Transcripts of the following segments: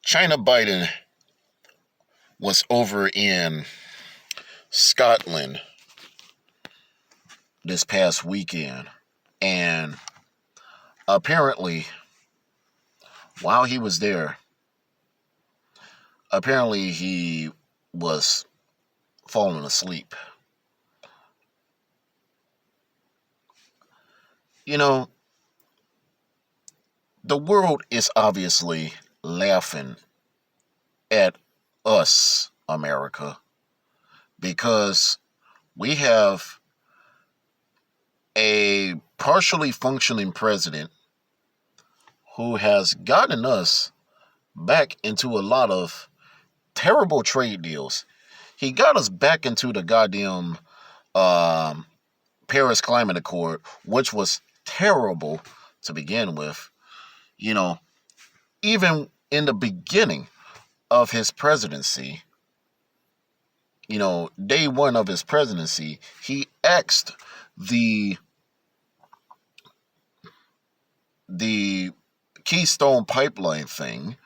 China Biden was over in Scotland this past weekend, and apparently, while he was there, apparently he was falling asleep. You know, the world is obviously laughing at us, America, because we have a partially functioning president who has gotten us back into a lot of terrible trade deals. He got us back into the goddamn um, Paris Climate Accord, which was terrible to begin with. You know, even in the beginning of his presidency, day one of his presidency, he axed the the Keystone Pipeline thing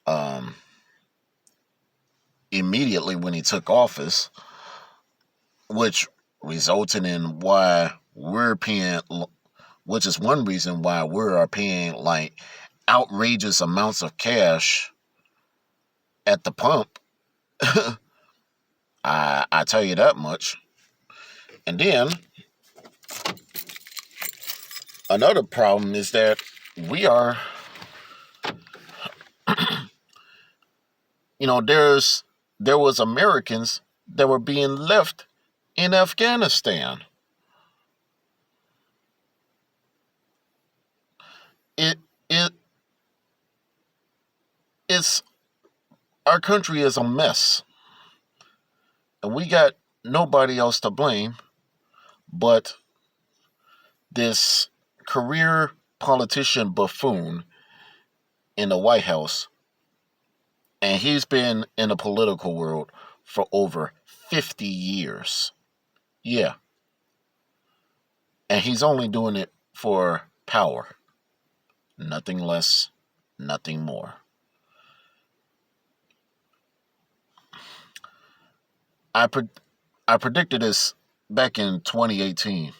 um, immediately when he took office, which resulted in why we're paying, which is one reason why we're paying like outrageous amounts of cash at the pump. I tell you that much. And then another problem is that we are, there was Americans that were being left in Afghanistan. It it it's Our country is a mess, and we got nobody else to blame but this career politician buffoon in the White House, and he's been in the political world for over 50 years. Yeah, and he's only doing it for power. Nothing less, nothing more. I pre- I predicted this back in 2018.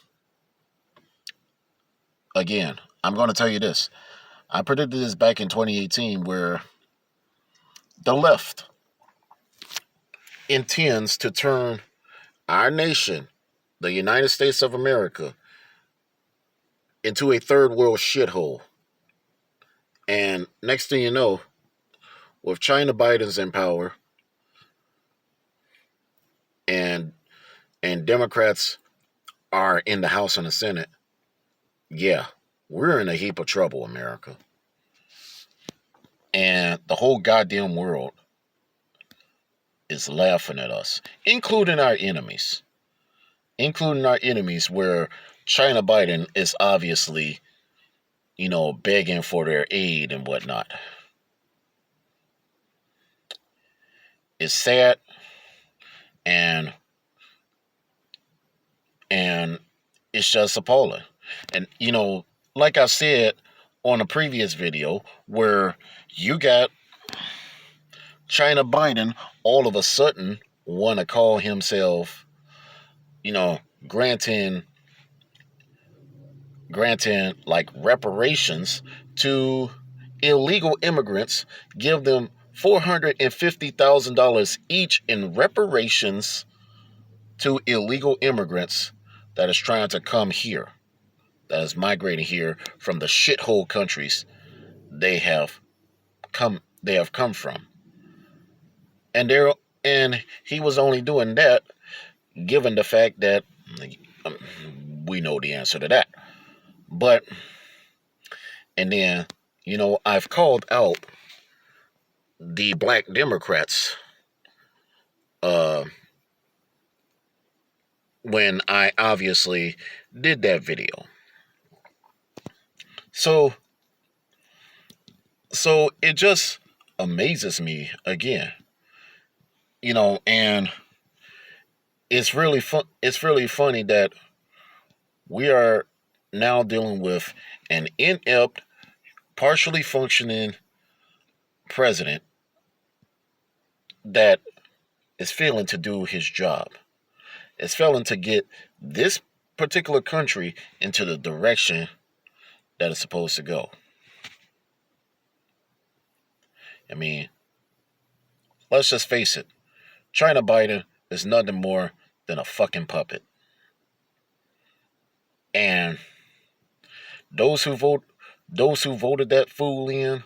Again, I'm going to tell you this. I predicted this back in 2018 where the left intends to turn our nation, the United States of America, into a third world shithole. And next thing you know, with China Biden's in power and Democrats are in the House and the Senate, yeah, we're in a heap of trouble, America. And the whole goddamn world is laughing at us, including our enemies, where China Biden is obviously, begging for their aid and whatnot. It's sad, and and it's just appalling. And like I said on a previous video, where you got China Biden all of a sudden want to call himself, you know, granting like reparations to illegal immigrants, give them $450,000 each in reparations to illegal immigrants that is trying to come here, that is migrating here from the shithole countries they have come from. And he was only doing that given the fact that um, we know the answer to that. But and then, I've called out the black Democrats uh when I obviously did that video. So it just amazes me again. And it's really funny that we are now dealing with an inept, partially functioning president that is failing to do his job. It's failing to get this particular country into the direction that it's supposed to go. I mean, let's just face it. China Biden is nothing more than a fucking puppet. And those who voted that fool in,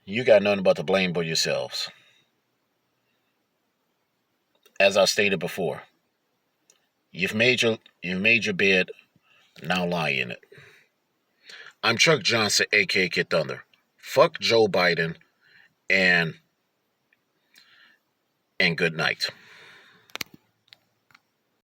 you got nothing but to blame but yourselves. As I stated before, you've made your bed, now lie in it. I'm Chuck Johnson, a.k.a. Kid Thunder. Fuck Joe Biden and good night.